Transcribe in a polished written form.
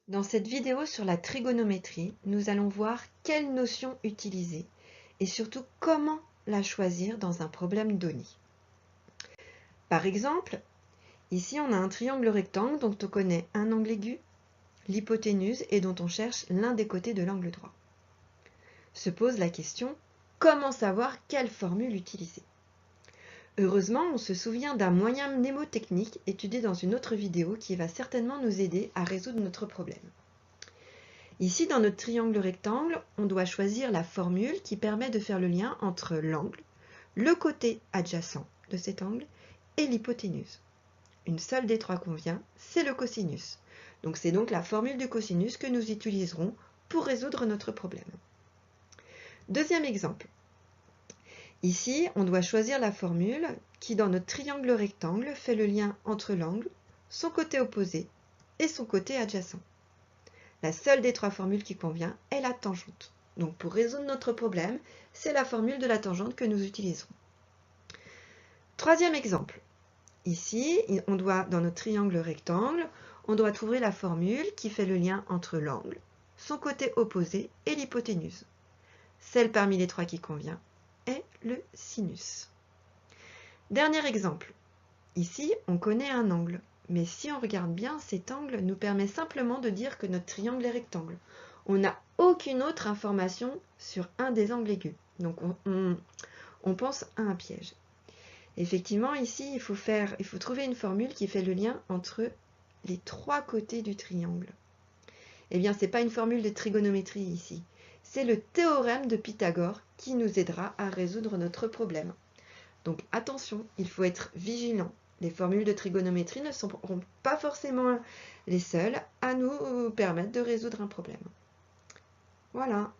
Dans cette vidéo sur la trigonométrie, nous allons voir quelle notion utiliser et surtout comment la choisir dans un problème donné. Par exemple, ici on a un triangle rectangle dont on connaît un angle aigu, l'hypoténuse et dont on cherche l'un des côtés de l'angle droit. Se pose la question, comment savoir quelle formule utiliser? Heureusement, on se souvient d'un moyen mnémotechnique étudié dans une autre vidéo qui va certainement nous aider à résoudre notre problème. Ici, dans notre triangle rectangle, on doit choisir la formule qui permet de faire le lien entre l'angle, le côté adjacent de cet angle et l'hypoténuse. Une seule des trois convient, c'est le cosinus. Donc c'est donc la formule du cosinus que nous utiliserons pour résoudre notre problème. Deuxième exemple. Ici, on doit choisir la formule qui, dans notre triangle rectangle, fait le lien entre l'angle, son côté opposé et son côté adjacent. La seule des trois formules qui convient est la tangente. Donc pour résoudre notre problème, c'est la formule de la tangente que nous utiliserons. Troisième exemple. Ici, dans notre triangle rectangle, on doit trouver la formule qui fait le lien entre l'angle, son côté opposé et l'hypoténuse. Celle parmi les trois qui convient est le sinus. Dernier exemple. Ici, on connaît un angle. Mais si on regarde bien, cet angle nous permet simplement de dire que notre triangle est rectangle. On n'a aucune autre information sur un des angles aigus. Donc on pense à un piège. Effectivement, ici, il faut trouver une formule qui fait le lien entre les trois côtés du triangle. Eh bien, ce n'est pas une formule de trigonométrie ici. C'est le théorème de Pythagore qui nous aidera à résoudre notre problème. Donc attention, il faut être vigilant. Les formules de trigonométrie ne seront pas forcément les seules à nous permettre de résoudre un problème. Voilà.